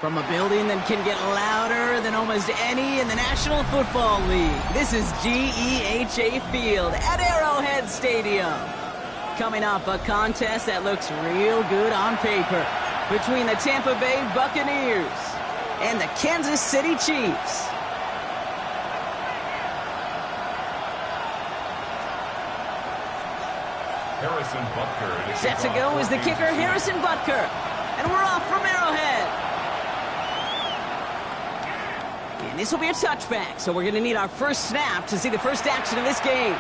From a building that can get louder than almost any in the National Football League, this is GEHA Field at Arrowhead Stadium. Coming up, a contest that looks real good on paper between the Tampa Bay Buccaneers and the Kansas City Chiefs. Harrison Butker. Set to go is the kicker, Harrison Butker. And we're off from Arrowhead. And this will be a touchback, so we're going to need our first snap to see the first action of this game.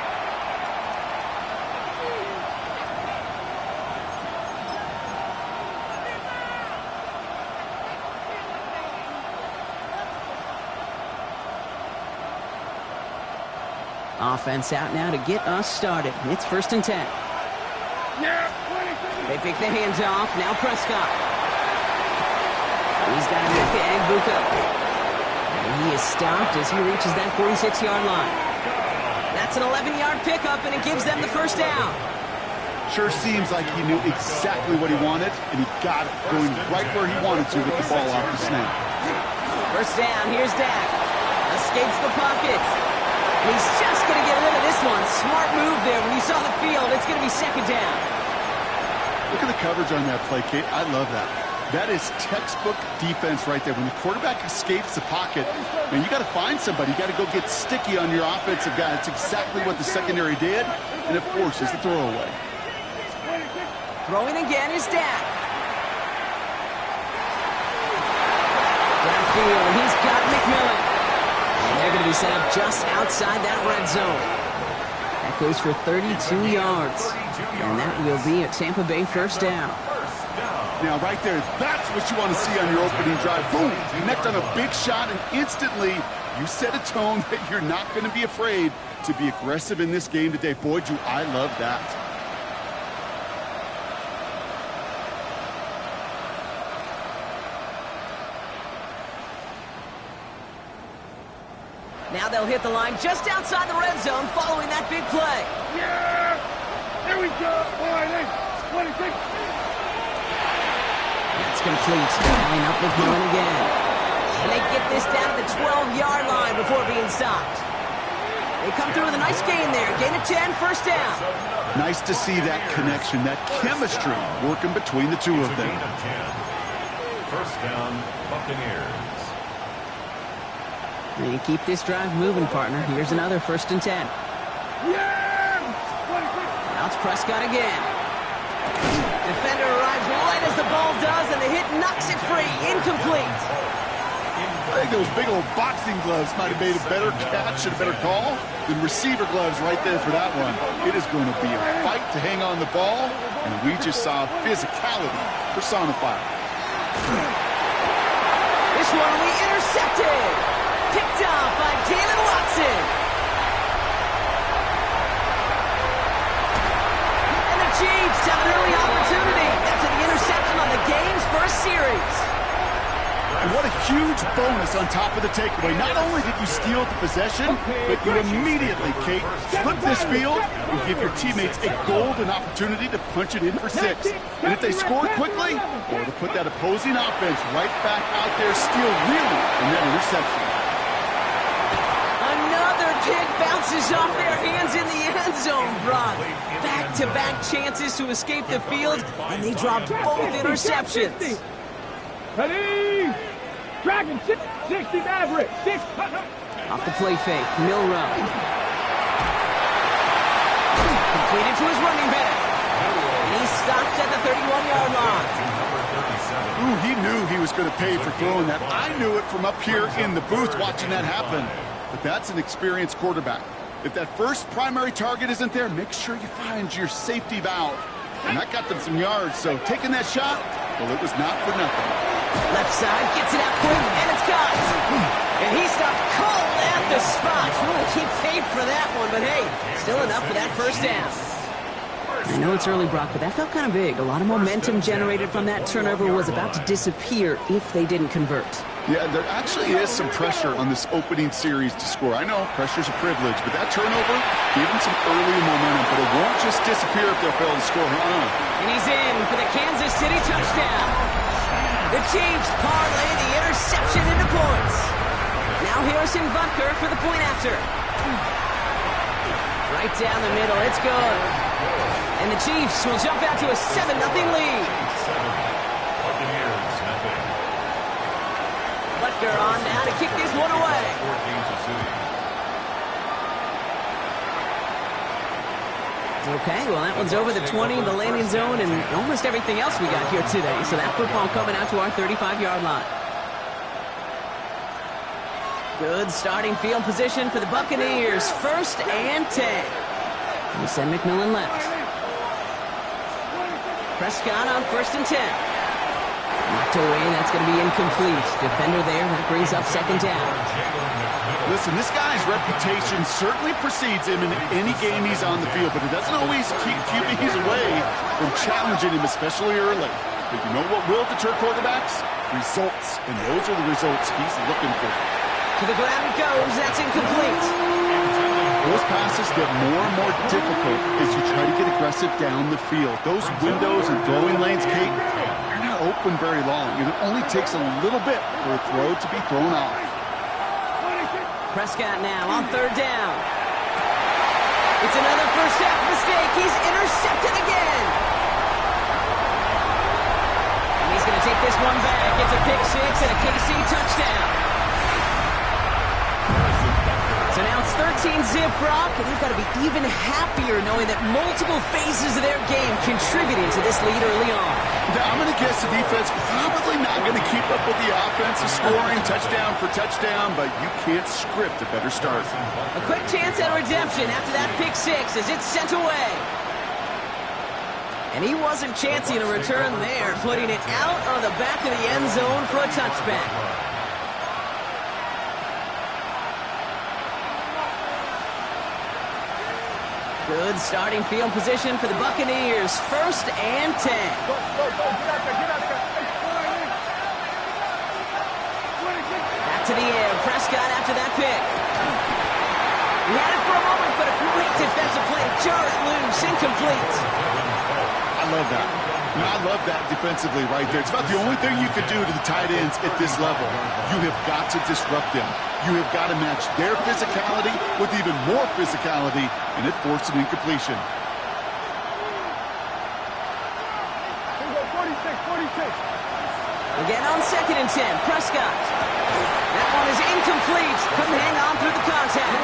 Offense out now to get us started. It's 1st and 10. They pick the hands off. Now Prescott. He's got Emeka Egbuka. And he is stopped as he reaches that 46-yard line. That's an 11-yard pickup, and it gives them the first down. Sure seems like he knew exactly what he wanted, and he got it going right where he wanted to with the ball off the snap. First down, here's Dak. Escapes the pocket. He's just going to get rid of this one. Smart move there. When you saw the field, it's going to be 2nd down. Look at the coverage on that play, Kate. I love that. That is textbook defense right there. When the quarterback escapes the pocket, man, you got to find somebody. You got to go get sticky on your offensive guy. That's exactly what the secondary did, and it forces the throwaway. Throwing again is Dak. Downfield, he's got McMillan. And they're going to be set up just outside that red zone. That goes for 32 yards. And that will be a Tampa Bay first down. Now, right there, that's what you want to see on your opening drive. Boom! Connect on a big shot, and instantly you set a tone that you're not going to be afraid to be aggressive in this game today. Boy, do I love that. Now they'll hit the line just outside the red zone following that big play. Yeah! There we go! All right, 26. That's complete. Line up McMillan again. And they get this down to the 12-yard line before being stopped. They come through with a nice gain there. Gain of 10, first down. Nice to see that connection, that chemistry working between the two of them. First down, Buccaneers. They keep this drive moving, partner. Here's another 1st and 10. Yeah! Now it's Prescott again. Defender arrives right as the ball does, and the hit knocks it free. Incomplete. I think those big old boxing gloves might have made a better catch and a better call than receiver gloves right there for that one. It is going to be a fight to hang on the ball, and we just saw physicality personified. This one will be intercepted. Picked up by Jalen Watson. And the Chiefs have an early opportunity. That's the interception on the game's first series. And what a huge bonus on top of the takeaway. Not only did you steal the possession, but you immediately, Kate, flip this field and give your teammates a golden opportunity to punch it in for 6. And if they score quickly, or to put that opposing offense right back out there, steal really from that interception. Another kick bounces off their hands in the end zone, Brock. Back-to-back chances to escape the field, and they dropped both interceptions. Ready? Dragon 60 Maverick. 6. Off the play fake, Milrow. Completed to his running back. And he stops at the 31-yard line. Ooh, he knew he was going to pay for throwing that. I knew it from up here in the booth watching that happen. but that's an experienced quarterback. If that first primary target isn't there, make sure you find your safety valve. And that got them some yards, so taking that shot, well, it was not for nothing. Left side, gets it out quick, and it's got. And he stopped cold at the spot. He paid for that one, but hey, still enough for that first down. I know it's early, Brock, but that felt kind of big. A lot of momentum generated from that turnover was about to disappear if they didn't convert. Yeah, there actually is some pressure on this opening series to score. I know pressure's a privilege, but that turnover gave them some early momentum, but it won't just disappear if they'll fail to score. And he's in for the Kansas City touchdown. The Chiefs parlay the interception into points. Now Harrison Butker for the point after. Right down the middle, it's good. And the Chiefs will jump out to a 7-0 lead. Buccaneers, nothing. Butker on now to kick this one away. 14-2. Okay, well, that one's over the 20, the landing zone, and almost everything else we got here today. So that football coming out to our 35-yard line. Good starting field position for the Buccaneers. 1st and 10. They send McMillan left. Prescott on 1st and 10. Knocked away, that's going to be incomplete. Defender there, that brings up 2nd down. Listen, this guy's reputation certainly precedes him in any game he's on the field, but it doesn't always keep QBs away from challenging him, especially early. But you know what will deter quarterbacks? Results, and those are the results he's looking for. To the ground it goes, that's incomplete. Those passes get more and more difficult as you try to get aggressive down the field. Those windows and throwing lanes, Kate, they're not open very long, and it only takes a little bit for a throw to be thrown off. Prescott now on 3rd down. It's another first half mistake. He's intercepted again. And he's going to take this one back. It's a pick 6 and a KC touchdown. So now it's 13-zip, Brock, and they've got to be even happier knowing that multiple phases of their game contributed to this lead early on. Now, I'm going to guess the defense probably not going to keep up with the offensive scoring touchdown for touchdown, but you can't script a better start. A quick chance at redemption after that pick 6 as it's sent away. And he wasn't chancing a return there, putting it out of the back of the end zone for a touchback. Good starting field position for the Buccaneers. 1st and 10. Back to the air. Prescott after that pick. He had it for a moment, but a great defensive play to jar it loose. Incomplete. I love that. I love that defensively right there. It's about the only thing you could do to the tight ends at this level. You have got to disrupt them. You have got to match their physicality with even more physicality, and it forced an incompletion. 46. Again on 2nd and 10. Prescott. That one is incomplete. Couldn't hang on through the contact.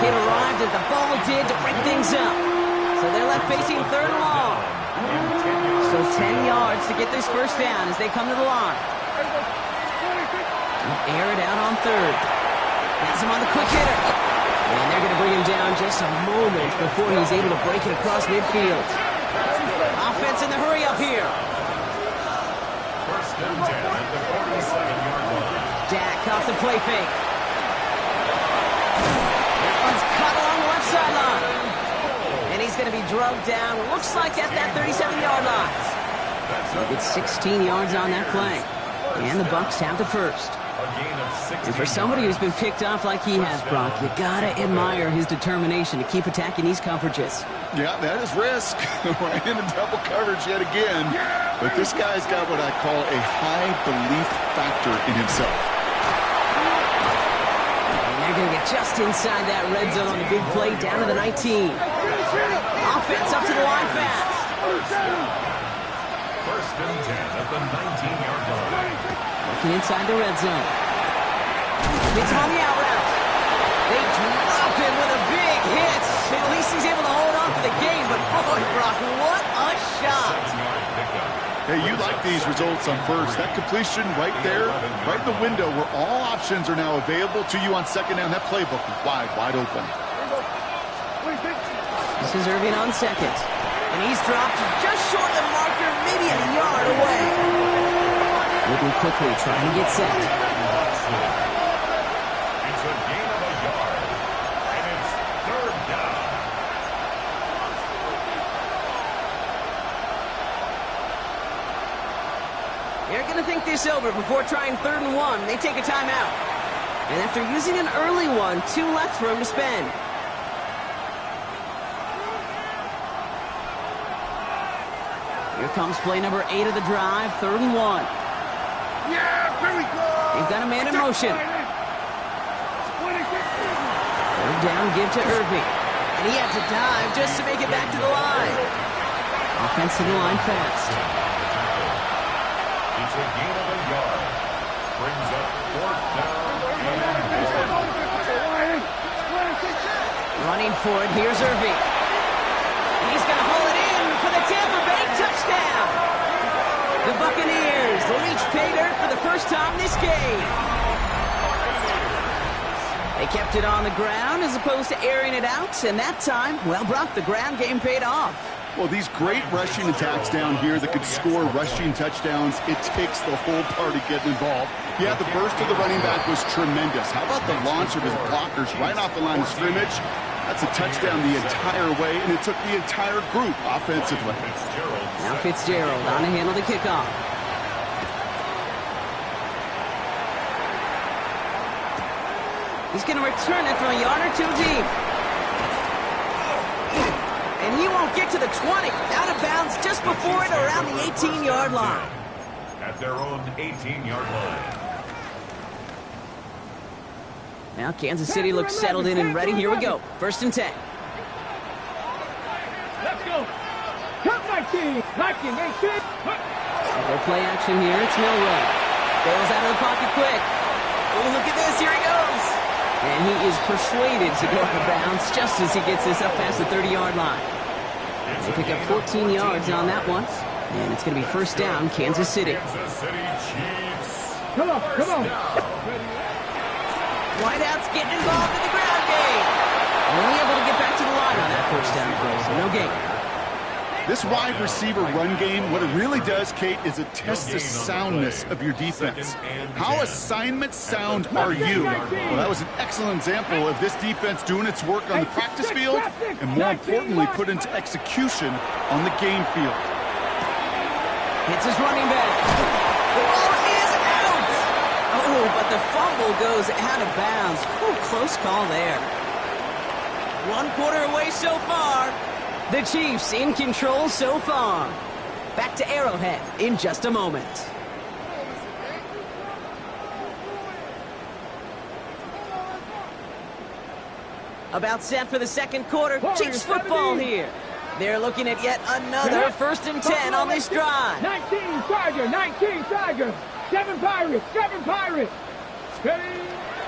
It arrived as the ball did to break things up. So they're left facing 3rd and long. So 10 yards to get this first down as they come to the line. Air it out on 3rd. Has him on the quick hitter. And they're going to bring him down just a moment before he's able to break it across midfield. Offense in the hurry up here. 1st and 10 at the 47-yard line. Dak off the play fake. That one's cut along the left sideline. And he's going to be drugged down, looks like at that 37-yard line. He gets 16 yards on that play. And the Bucs have the first. And for somebody who's been picked off like he has, Brock, you gotta admire his determination to keep attacking these coverages. Yeah, that is risk. Right into double coverage yet again. But this guy's got what I call a high belief factor in himself. And they're gonna get just inside that red zone on the big play down to the 19. Offense up to the line fast. 1st and 10 at the 19-yard line. Looking inside the red zone. It's on the out route. They drop him with a big hit. At least he's able to hold on for the game, but boy, Brock, what a shot. 7-yard pickup. Hey, you like these results on first. That completion right there, right in the window where all options are now available to you on second down. That playbook is wide open. This is Irving on second. And he's dropped just short of the marker, maybe a yard away. Moving quickly, trying to get set. It's a gain of a yard. And it's third down. They're going to think this over before trying 3rd and 1. They take a timeout. And after using an early one, 2 left for him to spend. Here comes play number 8 of the drive, 3rd and 1. Yeah, here we go. They've got a man in motion. 3rd down, give to Irving. And he had to dive just to make it back to the line. Offensive line fast. It's a gain of a yard. Brings up 4th down and 1. Running for it, here's Irving. And he's going to haul it in for the Tampa Bay touchdown. The Buccaneers reach pay dirt for the first time this game. They kept it on the ground as opposed to airing it out, and that time, well, Brock, the ground game paid off. Well, these great rushing attacks down here that could score rushing touchdowns, it takes the whole party getting involved. Yeah, the burst of the running back was tremendous. How about the launch of his blockers right off the line of scrimmage? That's a touchdown the entire way, and it took the entire group offensively. Now Fitzgerald on to handle the kickoff. He's going to return it from a yard or 2 deep. And he won't get to the 20. Out of bounds just before it, around the 18-yard line. At their own 18-yard line. Now Kansas City looks settled in and ready. Here we go. 1st and 10. Let's go. Come, my team. Knocking, ain't shit. Their play action here. It's Milroe. Bails out of the pocket quick. Oh, look at this. Here he goes. And he is persuaded to go out of bounds just as he gets this up past the 30-yard line. They pick up 14 yards on that one. And it's going to be 1st down, Kansas City. Kansas City Chiefs. Come on, come on. Whiteout's getting involved in the ground game. Only able to get back to the line on that 1st down play, so no gain. This wide receiver run game, what it really does, Kate, is it tests the soundness of your defense. How assignment sound are you? Well, that was an excellent example of this defense doing its work on the practice field and, more importantly, put into execution on the game field. Hits his running back. The ball is out. Oh, but the fumble goes out of bounds. Ooh, close call there. 1 quarter away so far. The Chiefs in control so far. Back to Arrowhead in just a moment. About set for the 2nd quarter. Chiefs football here. They're looking at yet another 1st and 10 on this drive. 19 Tiger, 19 Tiger. 7 Pirates, 7 Pirates.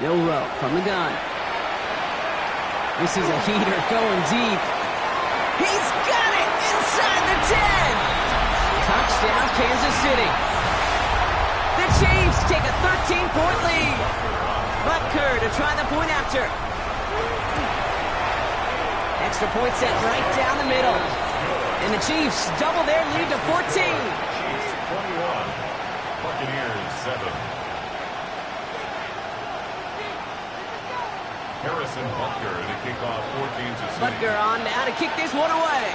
Milroe from the gun. This is a heater going deep. He's got it inside the 10. Touchdown, Kansas City. The Chiefs take a 13-point lead. Butker to try the point after. Extra point set right down the middle. And the Chiefs double their lead to 14. Chiefs 21. Buccaneers 7. Harrison Butker to kick off for Kansas City. Butker on now to kick this one away.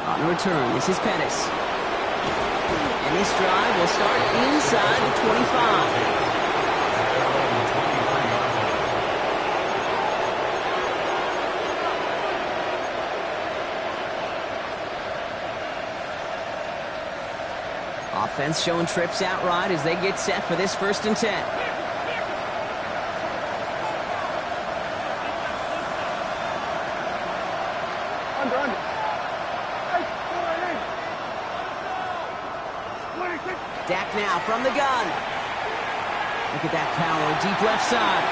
On the return, this is Pettis. And this drive will start inside the 25. Offense showing trips out right as they get set for this 1st and 10. Under. Dak now from the gun. Look at that power, deep left side.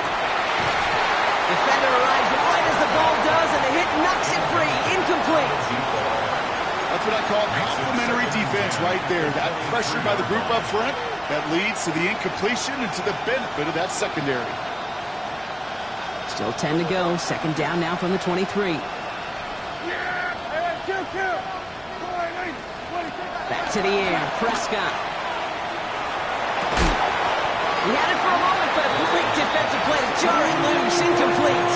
Defender arrives right as the ball does, and the hit knocks it free. Incomplete. That's what I call complimentary defense right there. That pressure by the group up front, that leads to the incompletion and to the benefit of that secondary. Still 10 to go. Second down now from the 23. Back to the air. Prescott. He had it for a moment, but a great defensive play. Jarring loose. Incomplete.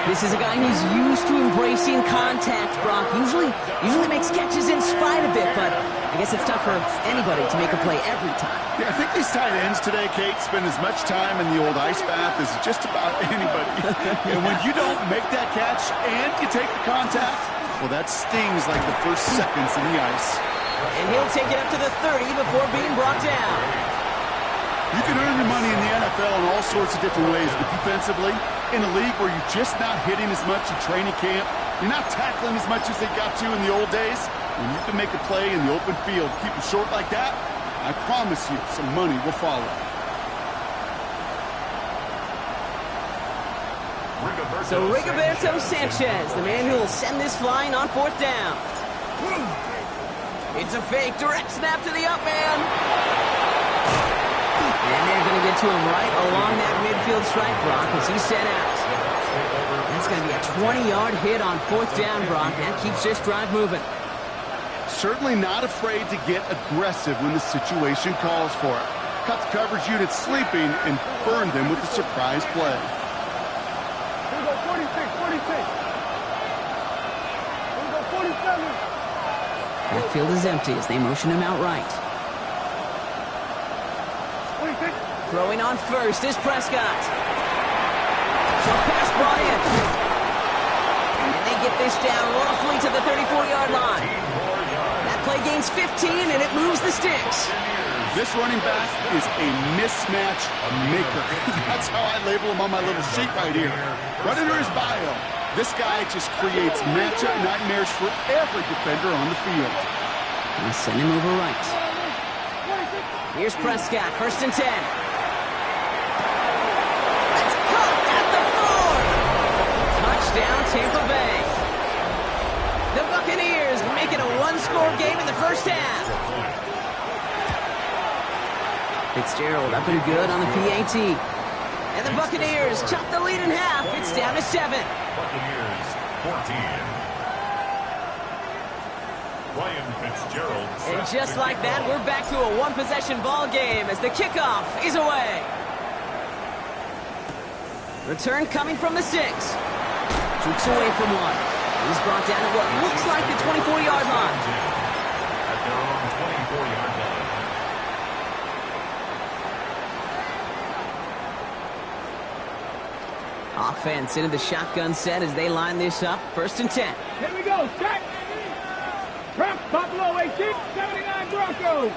This is a guy who's used to embracing contact, Brock. Usually makes catches in spite of it, but I guess it's tough for anybody to make a play every time. Yeah, I think these tight ends today, Kate, spend as much time in the old ice bath as just about anybody. And when you don't make that catch and you take the contact, well, that stings like the first seconds in the ice. And he'll take it up to the 30 before being brought down. You can earn your money in the NFL in all sorts of different ways, but defensively, in a league where you're just not hitting as much in training camp, you're not tackling as much as they got to in the old days, when you can make a play in the open field, keep it short like that, I promise you some money will follow. So Rigoberto Sanchez, the man who will send this flying on fourth down. It's a fake, direct snap to the up man. And they're going to get to him right along that midfield stripe, Brock, as he's sent out. That's going to be a 20-yard hit on fourth down, Brock. That keeps this drive moving. Certainly not afraid to get aggressive when the situation calls for it. Cut the coverage unit sleeping and burn them with a surprise play. Here we go, 46, 46. Here we go, 47. Backfield is empty as they motion him out right. 26. Throwing on first is Prescott. Short pass brought in. And they get this down roughly to the 34-yard line. That play gains 15, and it moves the sticks. This running back is a mismatch maker. That's how I label him on my little sheet right here. Right under his bio, this guy just creates matchup nightmares for every defender on the field. And send him over right. Here's Prescott, first and 10. That's caught at the 4. Touchdown, Tampa Bay. The Buccaneers make it a one-score game in the first half. Fitzgerald up and good on the PAT. And the Buccaneers chop the lead in half. It's down to 7. Buccaneers 14. Ryan Fitzgerald. And just like that, we're back to a one-possession ball game as the kickoff is away. Return coming from the 6. Jukes away from one. He's brought down at what looks like the 24-yard line. At their own 24-yard line. Offense into the shotgun set as they line this up. First and 10. Here we go, set. Trump, Buffalo 18, 79 Broncos.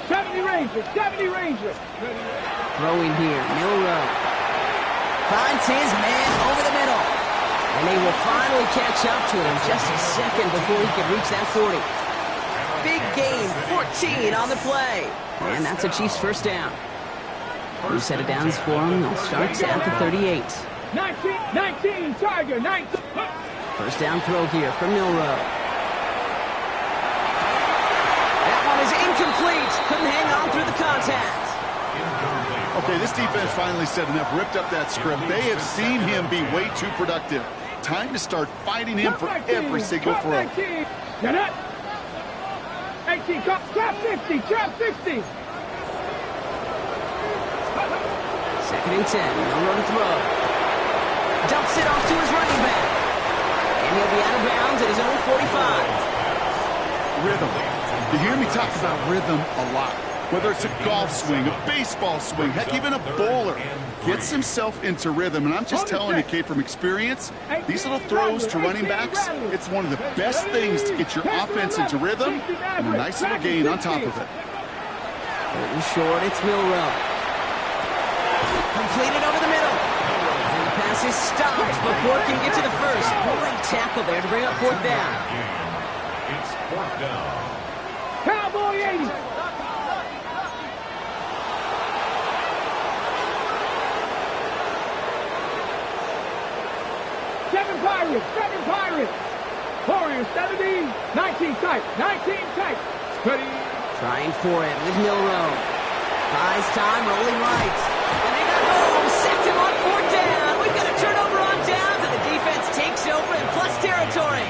70 Rangers, 70 Rangers. Throwing here, Milroe. Finds his man over the middle. And they will finally catch up to him just a second before he can reach that 40. Big gain, 14 on the play. And that's a Chiefs first down. New set of downs for him. They'll start at the 38. 19, Tiger, 19. First down throw here from Milroe. That one is incomplete. Couldn't hang on through the contact. Okay, this defense finally said enough, ripped up that script. They have seen him be way too productive. Time to start fighting him for every single throw. 19. Get it. 18, trap 50, trap 60. Second and 10. Milroe to throw. Dumps it off to his running back. And he'll be out of bounds at his own 45. Rhythm. You hear me talk about rhythm a lot. Whether it's a golf swing, a baseball swing, heck, even a bowler gets himself into rhythm. And I'm just telling you, Kate, from experience, these little throws to running backs, it's one of the best things to get your offense into rhythm and a nice little gain on top of it. Third and short, it's Milroe. Completed over the middle. And the pass is stopped before it can get to the first. Great tackle there to bring up fourth down. It's fourth down. Cowboy 80. Warriors, 7 Pirates. Warriors, 17, 19 tight, 19 tight. Ready. Trying for it with Milroe. Buys time, rolling right. And they got home, sacked him on 4th down. We've got a turnover on downs, and the defense takes over in plus territory.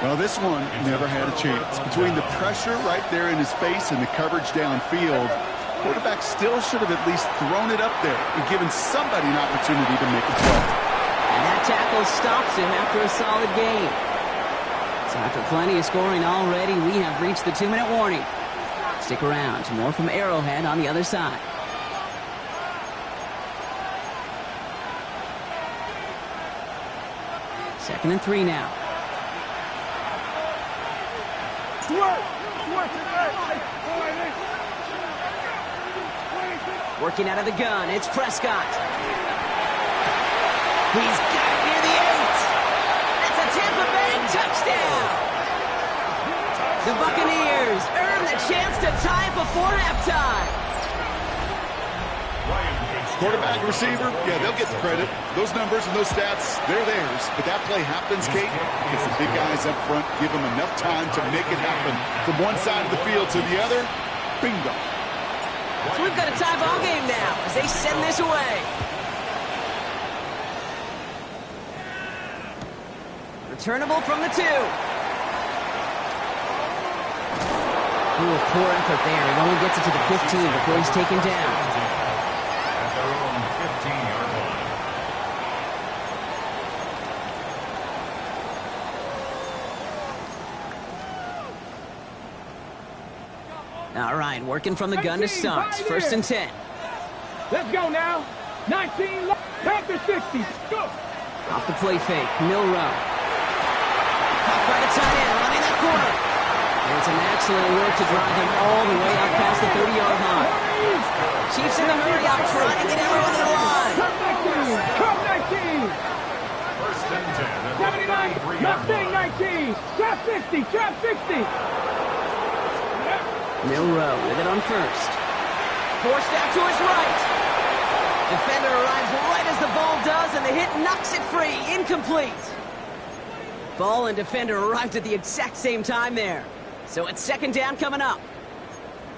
Well, this one never had a chance. Between the pressure right there in his face and the coverage downfield, quarterback still should have at least thrown it up there and given somebody an opportunity to make a play. And that tackle stops him after a solid gain. So after plenty of scoring already, we have reached the 2-minute warning. Stick around. More from Arrowhead on the other side. Second and 3 now. Working out of the gun, it's Prescott. He's got it near the 8. That's a Tampa Bay touchdown. The Buccaneers earn the chance to tie it before halftime. Quarterback, receiver, yeah, they'll get the credit. Those numbers and those stats, they're theirs. But that play happens, Kate, because the big guys up front give them enough time to make it happen. From one side of the field to the other, bingo. So we've got a tie ball game now as they send this away. Returnable from the 2. Ooh, poor effort there. He only gets it to the 15 before he's taken down. At their own 15-yard line. All right, working from the gun to Suggs. 1st and 10. Let's go now. 19, Panther 60. Go. Off the play fake, Milroe. Caught by the tight end, running that corner. And it's an excellent work to drive him all the way out past the 30-yard line. Chiefs in the hurry up, trying to get everyone to the line. Come 19. 1st and 10. 79, Mustang 19. Trap 60, trap 60. Milroe with it on 1st. Forced out to his right. Defender arrives right as the ball does, and the hit knocks it free. Incomplete. Ball and defender arrived at the exact same time there. So it's 2nd down coming up.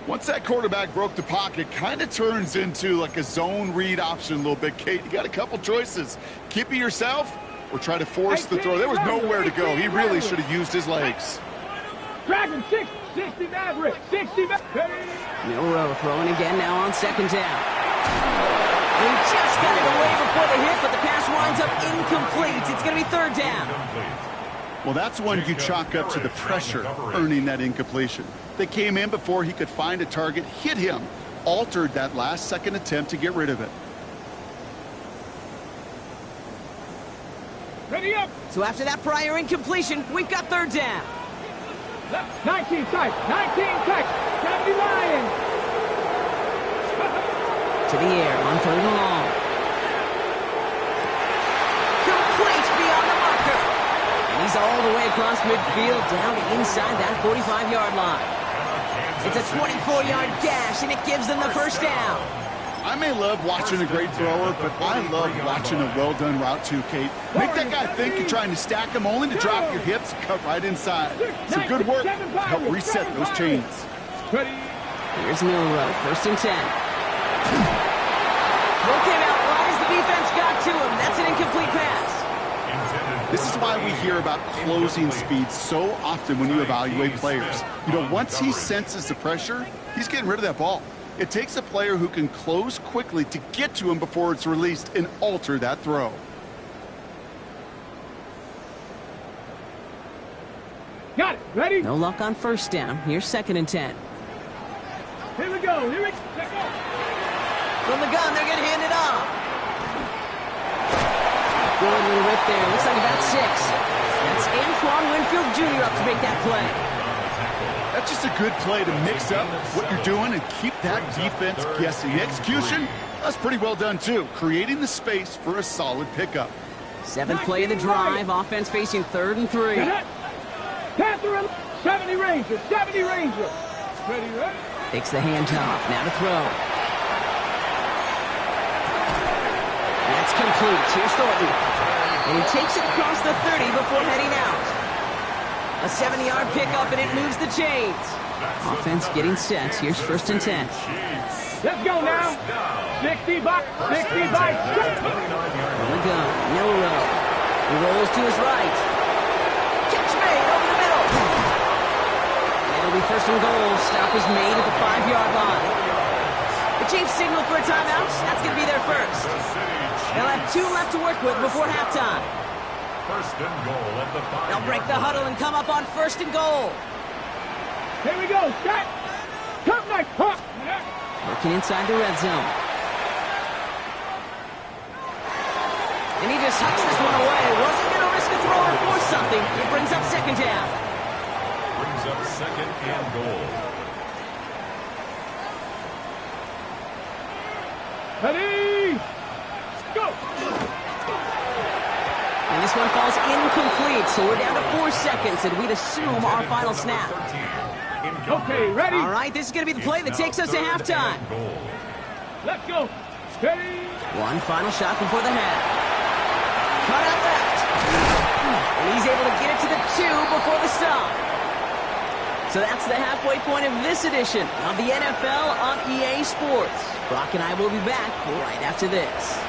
Once that quarterback broke the pocket, kind of turns into like a zone read option a little bit, Kate. You got a couple choices. Keep it yourself or try to force the throw. There was nowhere to go. He really should have used his legs. Dragon 60 Maverick, 60 Maverick. Milroe throwing again now on 2nd down. He just got it away before the hit, but the pass winds up incomplete. It's going to be 3rd down. Well, that's one you chalk up to the pressure earning that incompletion. They came in before he could find a target, hit him, altered that last-second attempt to get rid of it. Ready up. So after that prior incompletion, we've got 3rd down. 19 tight, 19 tight. 70 Lions. To the air on 3rd and long. Complete beyond the marker. And he's all the way across midfield down inside that 45-yard line. It's a 24-yard gash, and it gives them the 1st down. I may love watching a great thrower, but I love watching a well-done route too, Kate. Make that guy think you're trying to stack him only to drop your hips and cut right inside. Some good work to help reset those chains. Here's Milroe, 1st and 10. Throw came out right as the defense got to him. That's an incomplete pass. This is why we hear about closing speed so often when you evaluate players. You know, once he senses the pressure, he's getting rid of that ball. It takes a player who can close quickly to get to him before it's released and alter that throw. Got it. Ready? No luck on 1st down. Here's 2nd and 10. Here we go. Here we go. From the gun, they're going to hand it off. Good little rip there. Looks like about 6. That's Antoine Winfield Jr. up to make that play. That's just a good play to mix up what you're doing and keep that defense guessing. The execution, that's pretty well done too. Creating the space for a solid pickup. 7th play of the drive. Offense facing 3rd and 3. Panther 70 Ranger. 70 Ranger. Ready, ready. Takes the handoff. Now to throw. That's complete. Here's Thornton. And he takes it across the 30 before heading out. A 70-yard pickup, and it moves the chains. Offense getting set. Here's 1st and 10. Let's go now. 60 by 60 by 60. On the gun, Milroe. He rolls to his right. Catch made over the middle. And it'll be 1st and goal. Stop is made at the 5-yard line. The Chiefs signal for a timeout. That's going to be their first. They'll have 2 left to work with before halftime. 1st and goal at the 5. They'll break the huddle and come up on 1st and goal. Here we go. Set. Come like pop. Working inside the red zone. And he just hucks this one away. Wasn't going to risk a throw or force something. It brings up 2nd down. Brings up 2nd and goal. Ready? Go. And this one falls incomplete, so we're down to 4 seconds, and we'd assume our final snap. Okay, ready? All right, this is going to be the play that takes us to halftime. Let's go. Steady. One final shot before the half. Cut out left. And he's able to get it to the 2 before the stop. So that's the halfway point of this edition of the NFL on EA Sports. Brock and I will be back right after this.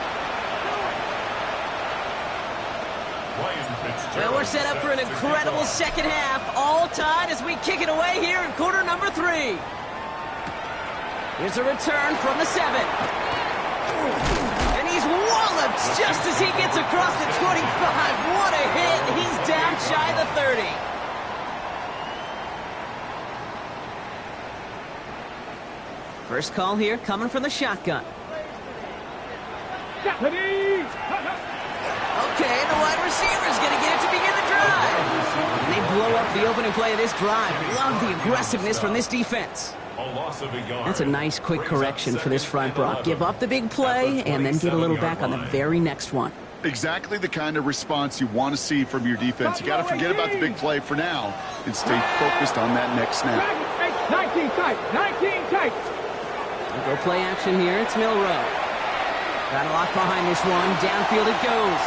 Well, we're set up for an incredible second half. All tied as we kick it away here in quarter number 3. Here's a return from the 7. And he's walloped just as he gets across the 25. What a hit. He's down shy of the 30. First call here coming from the shotgun. Ready? Okay, the wide receiver's going to get it to begin the drive. And they blow up the opening play of this drive. Love the aggressiveness from this defense. That's a nice quick correction for this front, Brock. Give up the big play and then get a little back on the very next one. Exactly the kind of response you want to see from your defense. You got to forget about the big play for now and stay focused on that next snap. 19 tight. 19 tight. Go play action here. It's Milroe. Got a lock behind this one. Downfield it goes.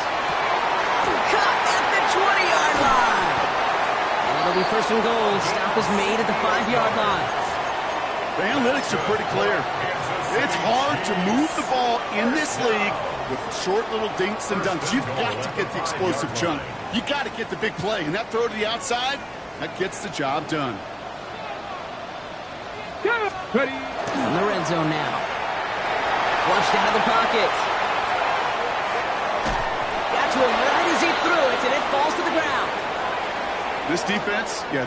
Cut at the 20-yard line. And it'll be 1st and goal. Stop is made at the 5-yard line. The analytics are pretty clear. It's hard to move the ball in this league with short little dinks and dunks. You've got to get the explosive chunk. You got to get the big play. And that throw to the outside, that gets the job done. Ready? In the red zone now. Flushed out of the pocket. Got to him right as he threw it, and it falls to the ground.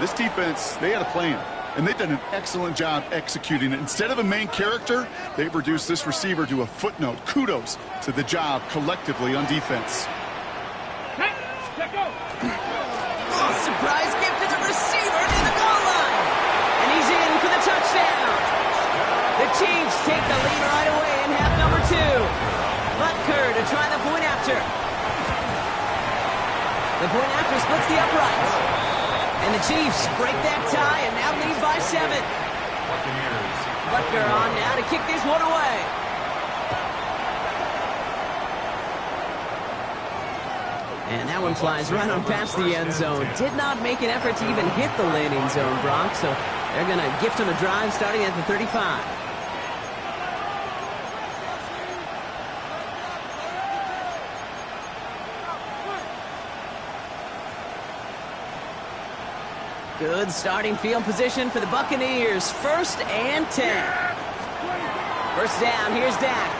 This defense, they had a plan, and they've done an excellent job executing it. Instead of a main character, they've reduced this receiver to a footnote. Kudos to the job collectively on defense. Let go. Oh, surprise gift to the receiver near the goal line. And he's in for the touchdown. The Chiefs take the lead right away in half number 2. Butker to try the point after. The point after splits the uprights. And the Chiefs break that tie and now lead by 7. Butker on now to kick this one away. And that one flies right on past the end zone. Did not make an effort to even hit the landing zone, Brock. So they're going to gift him a drive starting at the 35. Good starting field position for the Buccaneers. 1st and 10. First down, here's Dak.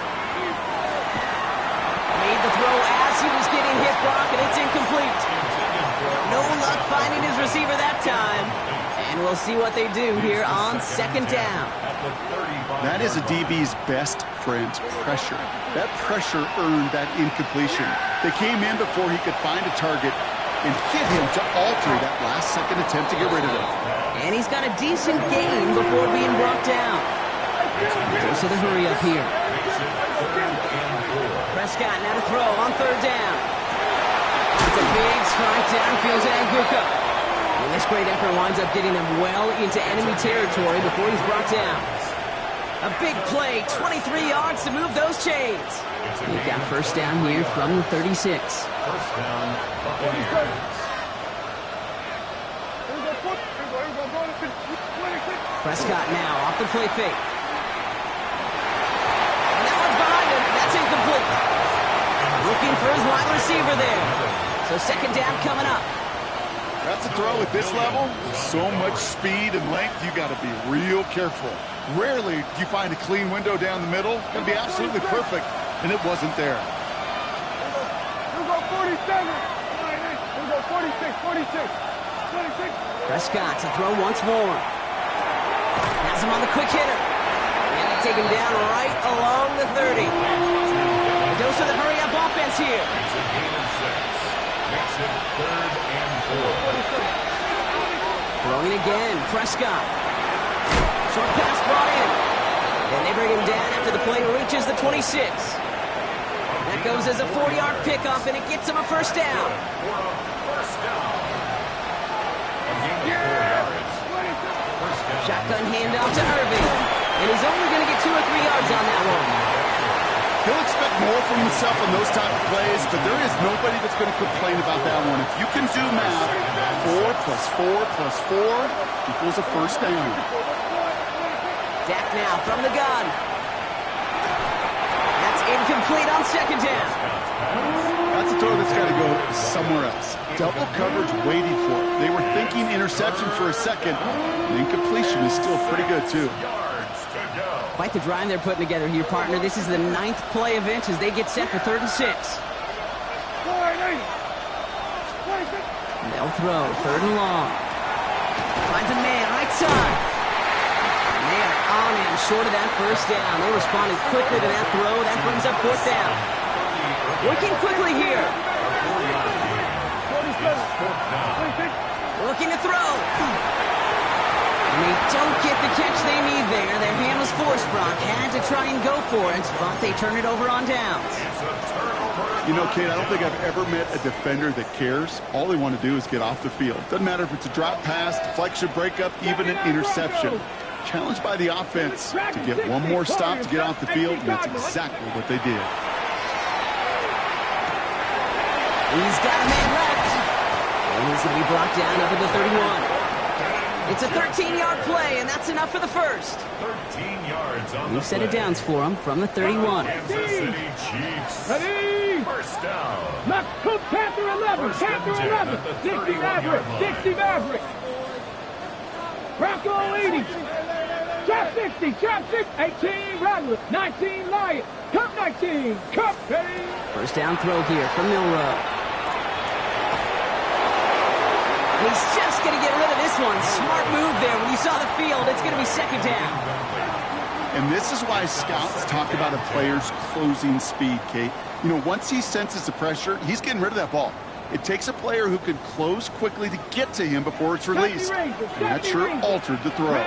Made the throw as he was getting hit, Brock, and it's incomplete. No luck finding his receiver that time. And we'll see what they do here on 2nd down. That is a DB's best friend, pressure. That pressure earned that incompletion. They came in before he could find a target and hit him to alter that last-second attempt to get rid of it. And he's got a decent gain before being brought down. Goes to the hurry-up here. Prescott now to throw on 3rd down. It's a big strike downfield to Anguka. And this great effort winds up getting him well into enemy territory before he's brought down. A big play, 23 yards to move those chains. They've got first down here from the 36. First down, Buccaneers. Prescott now off the play fake. And that one's behind him. That's incomplete. Looking for his wide receiver there. So second down coming up. That's a throw at this level. So much speed and length, you got to be real careful. Rarely do you find a clean window down the middle. Going to be absolutely perfect, and it wasn't there. Here we go 47. Here we go 46, 46. Prescott to throw once more. Has him on the quick hitter. And they take him down right along the 30. A dose of the hurry-up offense here. It's a gain of 6. Makes it 3rd and 4. Throwing again, Prescott. Short pass brought in. And they bring him down after the play reaches the 26. That goes as a 4-yard pickup, and it gets him a first down. For a first down. A gain of 4 yards. First down. Shotgun handoff to Irving. And he's only going to get 2 or 3 yards on that one. He'll expect more from himself on those type of plays, but there is nobody that's going to complain about that one. If you can do math, 4 plus 4 plus 4 equals a first down. Dak now from the gun. That's incomplete on second down. That's a throw that's got to go somewhere else. Double coverage waiting for it. They were thinking interception for a second. The incompletion is still pretty good, too. Yards to go. Quite the drive they're putting together here, partner. This is the 9th play of inch as they get set for 3rd and 6. They'll throw 3rd and long. Finds a man right side. And they are on him short of that first down. They responded quickly to that throw. That brings up 4th down. Working quickly here. Looking to throw. And they don't get the catch they need there. Their hand was forced, Brock. Had to try and go for it, but they turn it over on downs. It's a turnover. You know, Kate, I don't think I've ever met a defender that cares. All they want to do is get off the field. Doesn't matter if it's a drop pass, deflection, breakup, even an interception. Challenged by the offense to get one more stop to get off the field, and that's exactly what they did. He's got a man left. And he's going to be brought down up at the 31. It's a 13-yard play, and that's enough for the first. 13 yards on We've the set it play. downs for him from the 31. Kansas City Chiefs. Ready? First down. Let's go Panther 11. First and Panther 10 11. at the 60 31-yard Maverick. line. 60 Maverick. Bronco 80. Trap 60. Trap 60. 18 Rattler. 19 Lion. Cup 19. Cup 10. First down throw here from Milrow. And he's just going to get rid of this one. Smart move there. When you saw the field, it's going to be second down. And this is why scouts talk about a player's closing speed, Kate. You know, once he senses the pressure, he's getting rid of that ball. It takes a player who can close quickly to get to him before it's released. And that sure altered the throw.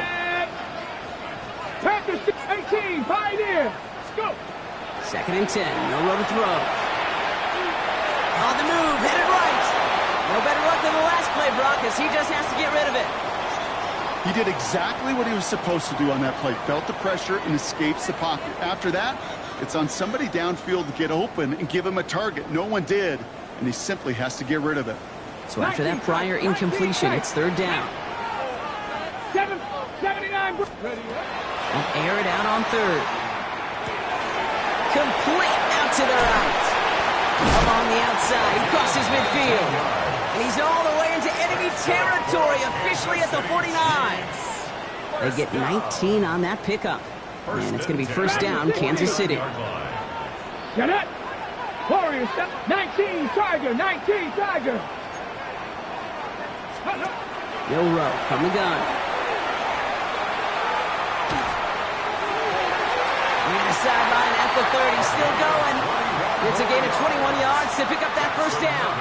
Panther 18. Pioneer. Let's go. Second and 10. Milrow to throw. On the move. Headed right. No better luck than the last play, Brock, as he just has to get rid of it. He did exactly what he was supposed to do on that play. Felt the pressure and escapes the pocket. After that, it's on somebody downfield to get open and give him a target. No one did, and he simply has to get rid of it. So after that prior incompletion, it's 3rd down. 79. They'll air it out on 3rd. Complete out to the right. Up on the outside, he crosses midfield. And he's all the way into enemy territory, officially at the 49. They get 19 on that pickup. And it's going to be first down, Kansas City. Get it. Warriors, 19 Tiger. 19 Tiger. Milrow from the gun. And the sideline at the 30, still going. It's a gain of 21 yards to pick up that first down.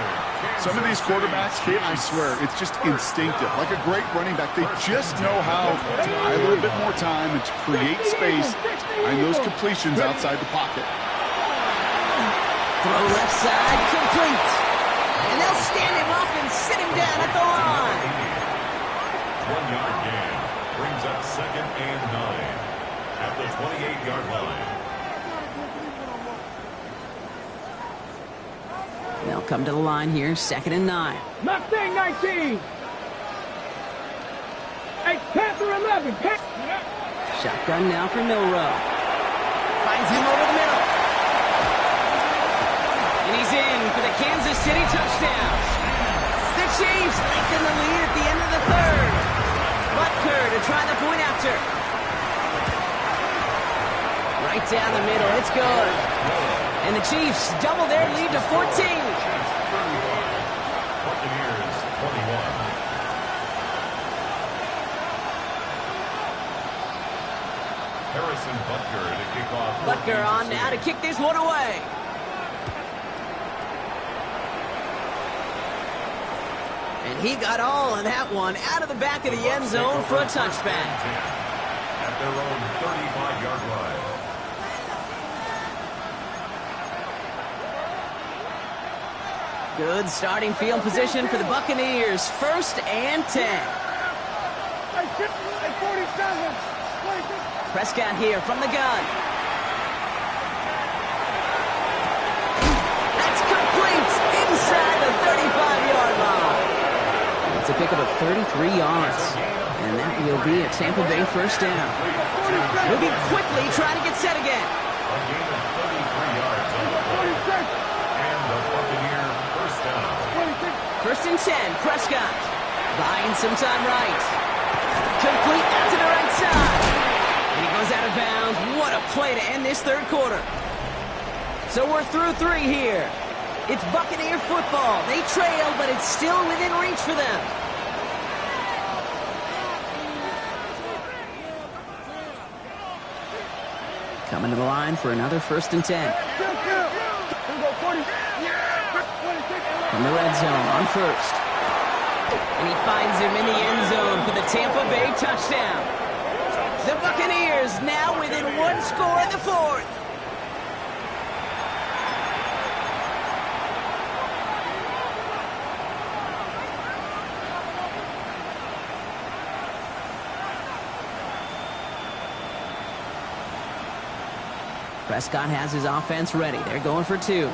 Some of these quarterbacks, Kate, I swear, it's just instinctive. Like a great running back, they just know how to buy a little bit more time and to create space behind those completions outside the pocket. Throw left side, complete. And they'll stand him up and sit him down at the line. 1-yard gain brings up 2nd and 9. at the 28-yard line. They'll come to the line here, 2nd and 9. Mustang 19. Hey, Panther 11. Shotgun now for Milroe. Finds him over the middle. And he's in for the Kansas City touchdown. The Chiefs lengthen the lead at the end of the 3rd. Butker to try the point after. Right down the middle. It's good. And the Chiefs double their lead to 14. Buccaneers 21. Harrison Butker to kick off. Butker on now to kick this one away. And he got all of that one out of the back of the end zone for a touchback. At their own 35-yard line. Good starting field position for the Buccaneers. 1st and 10. Hey, 47. Prescott here from the gun. That's complete inside the 35-yard line. It's a pickup of 33 yards. And that will be a Tampa Bay 1st down. Moving quickly, trying to get set again. A gain of 33 yards on the play. And the Buccaneer 1st down. 1st and 10, Prescott. Buying some time right. Complete out to the right side. And he goes out of bounds. What a play to end this 3rd quarter. So we're through 3 here. It's Buccaneer football. They trail, but it's still within reach for them. Coming to the line for another 1st and 10. From the red zone on 1st. And he finds him in the end zone for the Tampa Bay touchdown. The Buccaneers now within 1 score in the 4th. Prescott has his offense ready. They're going for 2.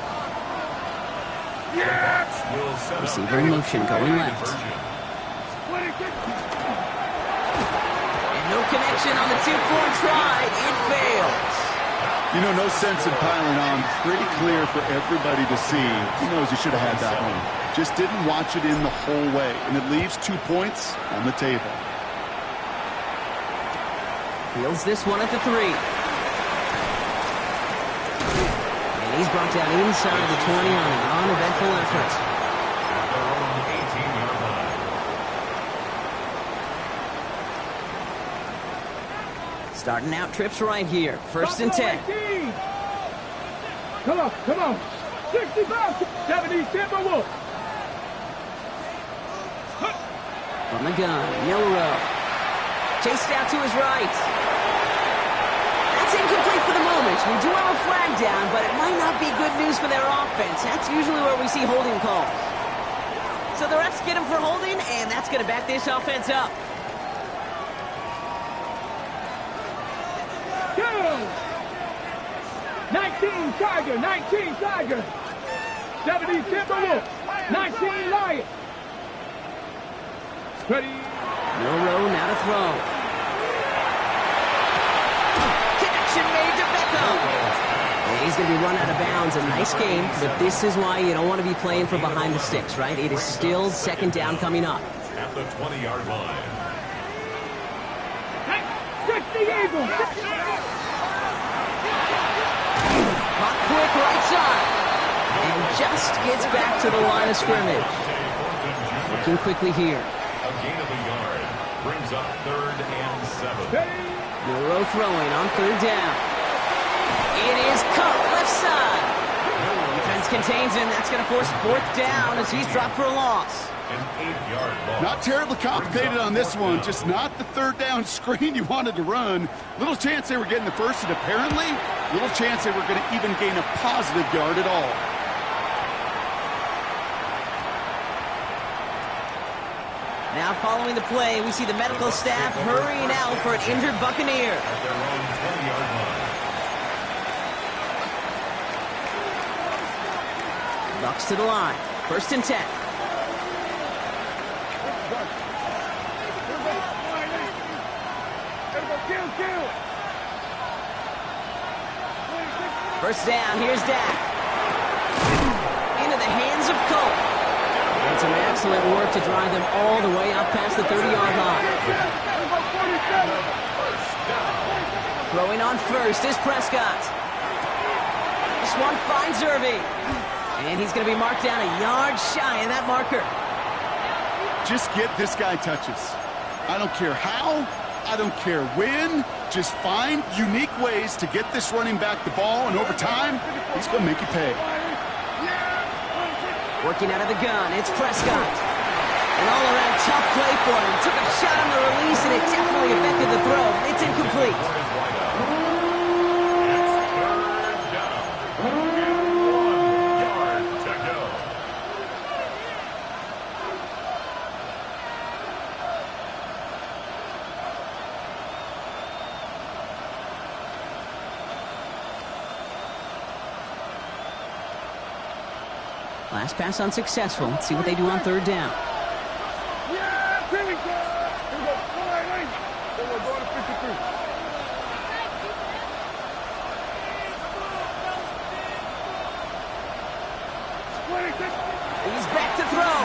Receiver in motion, going left. And no connection on the 2-point try. It fails. You know, no sense in piling on. Pretty clear for everybody to see. He knows he should have had that one. Just didn't watch it in the whole way. And it leaves 2 points on the table. Fields this one at the 3. He's brought down inside the 20 on an uneventful effort. At their own 18-yard line. Starting out trips right here. 1st and 10. Come on. 65, 70, Timberwolves. From the gun, Milroe. Chased out to his right. That's incomplete for the moment. We do have a flag down, but it might not be good news for their offense. That's usually where we see holding calls. So the refs get him for holding, and that's going to back this offense up. 19 Tiger, 19 Tiger. 70 Timberwolves, 19 Lion. Ready. Milroe now to throw. Connection made to Beckham. And he's going to be run out of bounds. A nice game, but this is why you don't want to be playing from behind the sticks, right? It is still 2nd down coming up. At the 20-yard line. 60 Eagles. Hot quick right side. And just gets back to the line of scrimmage. Looking quickly here. A gain of a yard. Brings up 3rd and 7. Milroe throwing on 3rd down. It is cut left side. Defense contains him. That's going to force 4th down as he's dropped for a loss. An 8-yard loss. Not terribly complicated on this one. Just not the 3rd down screen you wanted to run. Little chance they were getting the first, and apparently little chance they were going to even gain a positive yard at all. Now following the play, we see the medical staff hurrying out for an injured Buccaneer. At their own 20-yard line. Bucks to the line. 1st and 10. First down, here's Dak. Into the hands of Cole. And some excellent work to drive them all the way up past the 30-yard line. Throwing on first is Prescott. This one finds Irving. And he's going to be marked down a yard shy of that marker. Just get this guy touches. I don't care how, I don't care when. Just find unique ways to get this running back the ball, and over time, he's going to make you pay. Working out of the gun, it's Prescott. An all-around tough play for him. Took a shot on the release, and it definitely affected the throw. It's incomplete. Last pass unsuccessful. Let's see what they do on 3rd down. Yeah, here we go. Here we go. All right. Then we're going to 53. He's back to throw.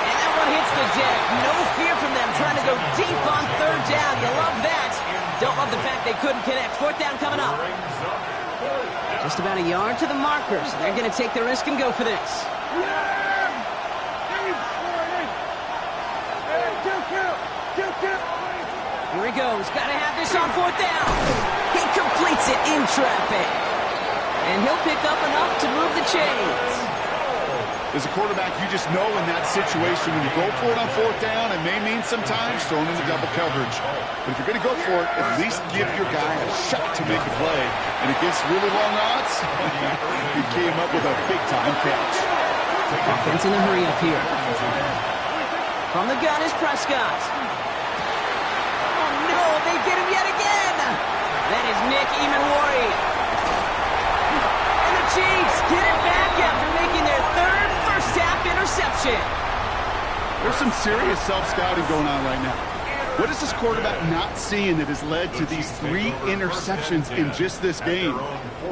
And that one hits the deck. No fear from them trying to go deep on 3rd down. You love that. Don't love the fact they couldn't connect. 4th down coming up. Just about a yard to the markers. They're going to take the risk and go for this. Here he goes. Got to have this on 4th down. He completes it in traffic. And he'll pick up enough to move the chains. As a quarterback, you just know in that situation when you go for it on 4th down, it may mean sometimes throwing into double coverage. But if you're going to go for it, at least give your guy a shot to make a play. And against really long odds, he came up with a big-time catch. Offense in a hurry up here. From the gun is Prescott. Oh, no, they get him yet again. That is Nick Emanwari. And the Chiefs get it back after making their 3rd first-half interception. There's some serious self-scouting going on right now. What is this quarterback not seeing that has led to these 3 interceptions in just this game?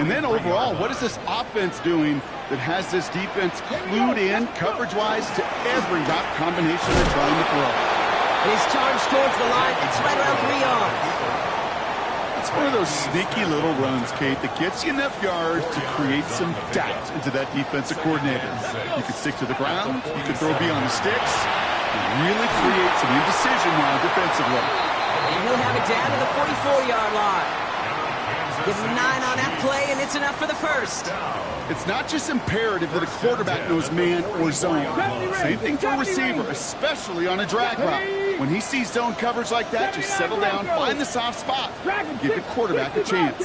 And then overall, what is this offense doing that has this defense clued in coverage-wise to every route combination they're trying to throw? He's charged towards the line. It's right around 3 yards. It's one of those sneaky little runs, Kate, that gets you enough yards to create some doubt into that defensive coordinator. You can stick to the ground, you can throw beyond the sticks, and really create some indecision now defensively. And he'll have it down to the 44-yard line. Give him 9 on that play, and it's enough for the first. It's not just imperative that a quarterback knows man or zone. Same thing for a receiver, especially on a drag route. When he sees zone coverage like that, just settle down, find the soft spot, give the quarterback a chance.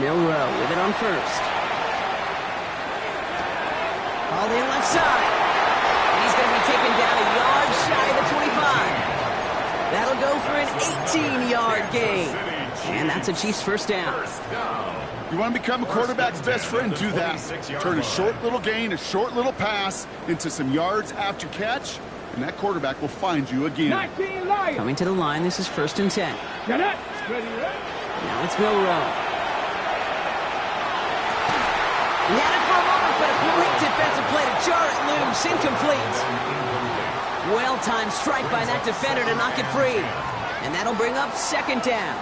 Milroe with it on first. All in left side. And he's going to be taken down a yard shy of the 25. That'll go for an 18-yard gain. And that's a Chiefs first down. You want to become a quarterback's best friend? Do that. Turn a short little gain, a short little pass into some yards after catch, and that quarterback will find you again. Coming to the line, this is 1st and 10. Now it's Milroe. He had it for a moment, but a great defensive play to jar it loose. Incomplete. Well-timed strike by that defender to knock it free. And that'll bring up 2nd down.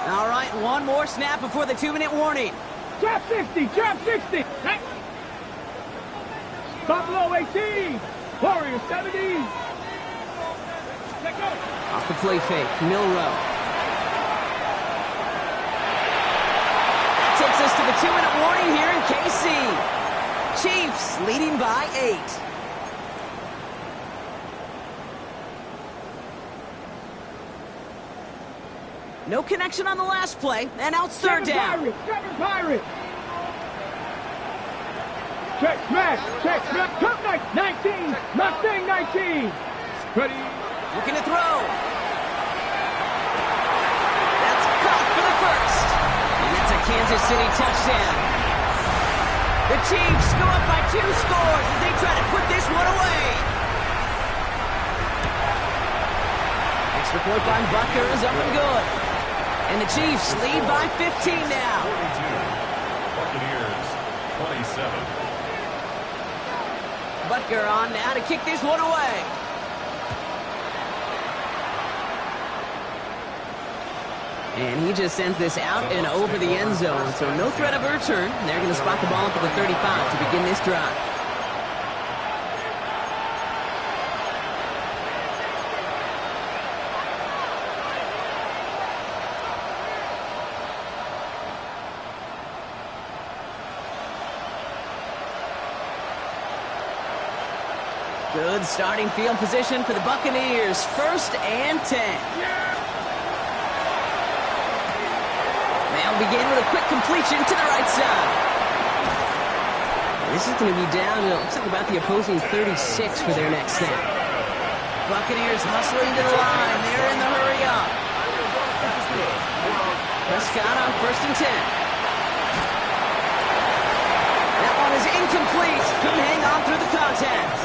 All right, one more snap before the 2-minute warning. Drop 60, drop 60. Buffalo 18, Warriors 70. Let go. Off the play fake, Milroe. That takes us to the 2-minute warning here in KC. Chiefs leading by 8. No connection on the last play, and out 3rd down. Seven Pirates. Check, smash. Check, smash. Cut, 19. Mustang 19. Ready. Looking to throw. That's caught for the first. And that's a Kansas City touchdown. The Chiefs go up by 2 scores as they try to put this one away. Extra point by Butker is up and good. And the Chiefs lead by 15 now. 42. Buccaneers, 27. Butker on now to kick this one away. And he just sends this out and over the end zone. So no threat of a return. They're going to spot the ball up at the 35 to begin this drive. Good starting field position for the Buccaneers. 1st and 10. They'll begin with a quick completion to the right side. This is going to be down to, looks like about the opposing 36 for their next snap. Buccaneers hustling to the line. They're in the hurry up. Prescott on 1st and 10. That one is incomplete. Couldn't hang on through the contact.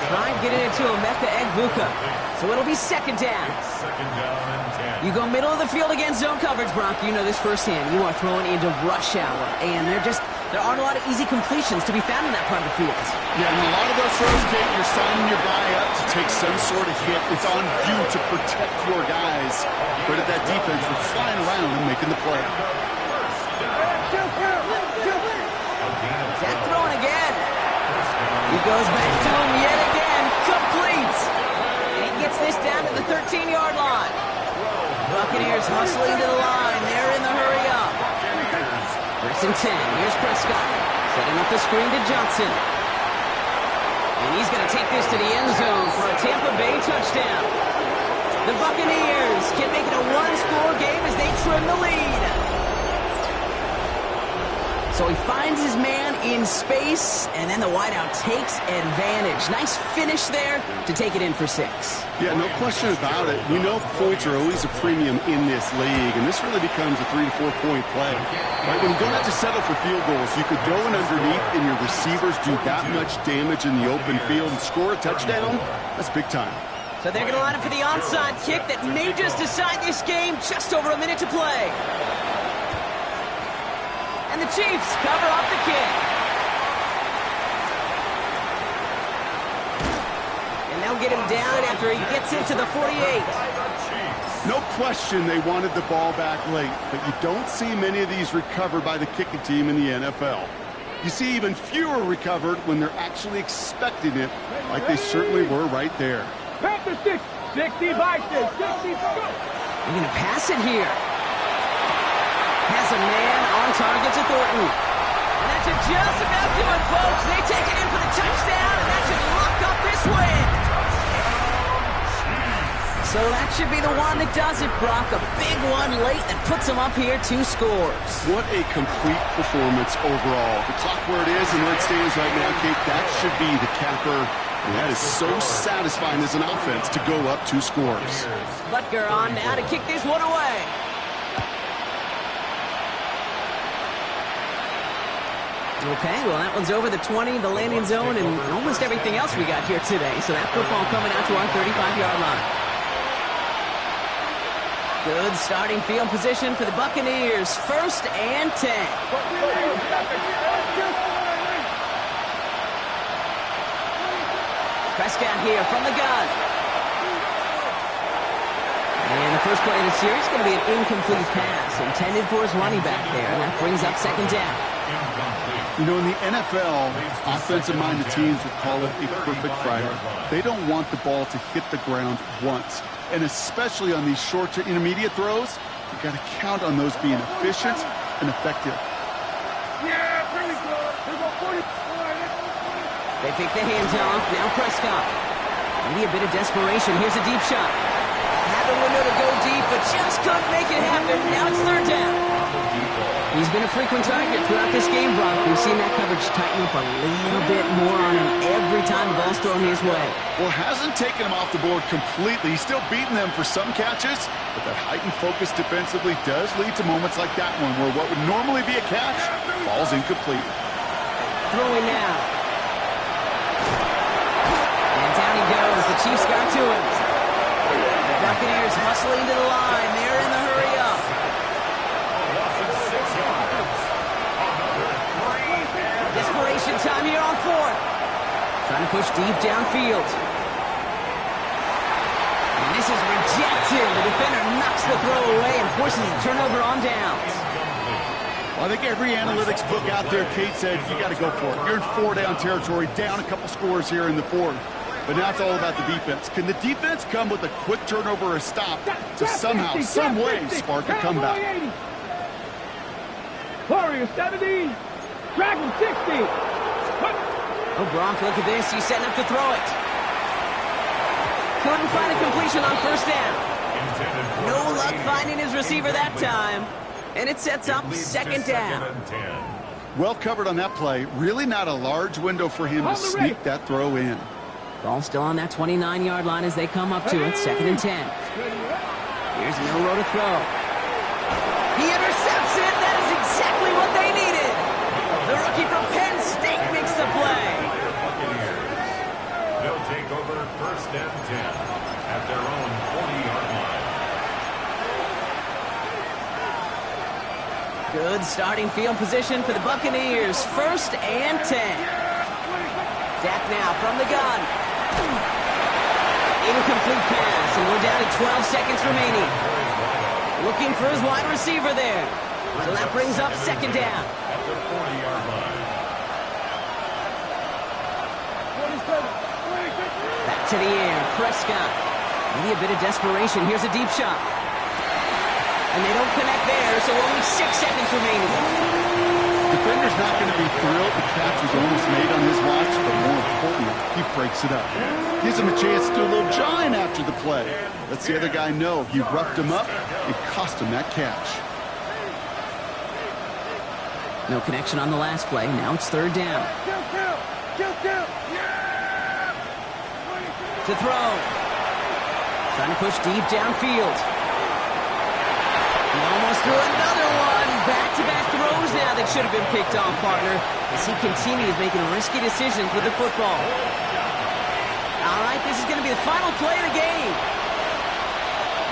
Tried getting it to Emeka Egbuka. So it'll be 2nd down. 2nd down and 10. You go middle of the field against zone coverage, Brock. You know this firsthand. You are throwing into rush hour. And there aren't a lot of easy completions to be found in that part of the field. Yeah, and a lot of those throws, Kate, you're signing your guy up to take some sort of hit. It's on you to protect your guys. But at that defense, they're flying around and making the play. Jack throwing again. He goes back to him yet again. Complete. And he gets this down to the 13-yard line. Buccaneers hustling to the line. They're in the hurry up. 1st and 10. Here's Prescott. Setting up the screen to Johnson. And he's going to take this to the end zone for a Tampa Bay touchdown. The Buccaneers can make it a 1-score game as they trim the lead. So he finds his man in space, and then the wideout takes advantage. Nice finish there to take it in for 6. Yeah, no question about it. You know points are always a premium in this league, and this really becomes a 3 to 4 point play. Right, when you don't have to settle for field goals, you could go in underneath and your receivers do that much damage in the open field and score a touchdown. That's big time. So they're going to line up for the onside kick that may just decide this game. Just over a minute to play. And the Chiefs cover up the kick. And they'll get him down after he gets into the 48. No question they wanted the ball back late, but you don't see many of these recovered by the kicking team in the NFL. You see even fewer recovered when they're actually expecting it, like they certainly were right there. Panthers 6, 60 by 6, 60. They're going to pass it here. Has a man on target to Thornton. And that should just about do it, folks. They take it in for the touchdown, and that should lock up this win. So that should be the one that does it, Brock. A big one late that puts them up here 2 scores. What a complete performance overall. The clock where it is and where it stands right now, Kate, that should be the capper. And that is so satisfying as an offense to go up 2 scores. Butker on now to kick this one away. Okay, well, that one's over the 20, the landing zone, and almost everything else we got here today. So that football coming out to our 35-yard line. Good starting field position for the Buccaneers. 1st and 10. Prescott here from the gun. And the first play of the series is going to be an incomplete pass intended for his running back there, and that brings up 2nd down. You know, in the NFL, offensive-minded teams would call it a perfect Friday. They don't want the ball to hit the ground once. And especially on these short to intermediate throws, you got to count on those being efficient and effective. Yeah, pretty good. They pick the hands off. Now Prescott. Maybe a bit of desperation. Here's a deep shot. Had the window to go deep, but just couldn't make it happen. Now it's 3rd down. He's been a frequent target throughout this game, Brock. We've seen that coverage tighten up a little bit more on him every time the ball's thrown his way. Well, hasn't taken him off the board completely. He's still beating them for some catches, but that heightened focus defensively does lead to moments like that one where what would normally be a catch falls incomplete. Throwing now. And down he goes. The Chiefs got to him. The Buccaneers hustling to the line. They're in the hurry up. Desperation time here on fourth. Trying to push deep downfield. And this is rejected. The defender knocks the throw away and forces a turnover on downs. Well, I think every analytics book out there, Kate, said you got to go for it. You're in 4-down territory, down a couple scores here in the fourth. But now it's all about the defense. Can the defense come with a quick turnover or a stop to somehow, some way, spark a comeback? Warriors 70, Dragon 60. Oh, Brock, look at this. He's setting up to throw it. Couldn't find a completion on first down. No luck finding his receiver that time. And it sets up second down. Well covered on that play. Really not a large window for him to sneak that throw in. Ball still on that 29-yard line as they come up to it. 2nd and 10. Here's Milroe to throw. He intercepts it. That is exactly what they needed. The rookie from Penn State makes the play. They'll take over 1st and 10 at their own 40-yard line. Good starting field position for the Buccaneers. 1st and 10. Dak now from the gun. Incomplete pass, and we're down to 12 seconds remaining. Looking for his wide receiver there. So that brings up 2nd down. At the 40-yard line. Back to the air, Prescott. Maybe a bit of desperation. Here's a deep shot. And they don't connect there, so only 6 seconds remaining. Defender's not going to be thrilled the catch was almost made on his watch, but more importantly, he breaks it up. Gives him a chance to do a little jawing after the play. Lets the other guy know he roughed him up and cost him that catch. No connection on the last play. Now it's 3rd down. To throw. Trying to push deep downfield. He almost threw another one. Back-to-back throws now that should have been picked off, partner, as he continues making risky decisions with the football. All right, this is going to be the final play of the game.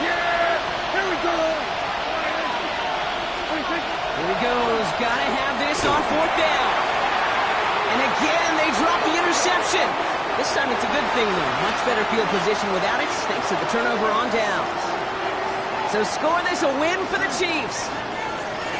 Here we go. Here he goes. Got to have this on 4th down. And again, they drop the interception. This time it's a good thing, though. Much better field position without it, thanks to the turnover on downs. So score this a win for the Chiefs.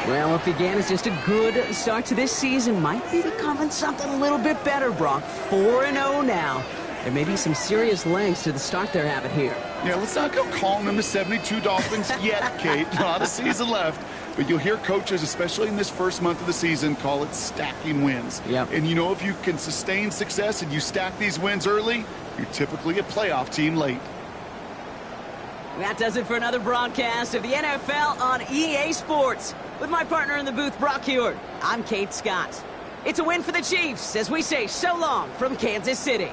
Well, what began as just a good start to this season might be becoming something a little bit better, Brock. 4-0 now. There may be some serious legs to the start they're having here. Yeah, let's not go calling them the 72 Dolphins yet, Kate. A lot of season left. But you'll hear coaches, especially in this first month of the season, call it stacking wins. Yep. And you know, if you can sustain success and you stack these wins early, you're typically a playoff team late. That does it for another broadcast of the NFL on EA Sports. With my partner in the booth, Brock Huard, I'm Kate Scott. It's a win for the Chiefs as we say so long from Kansas City.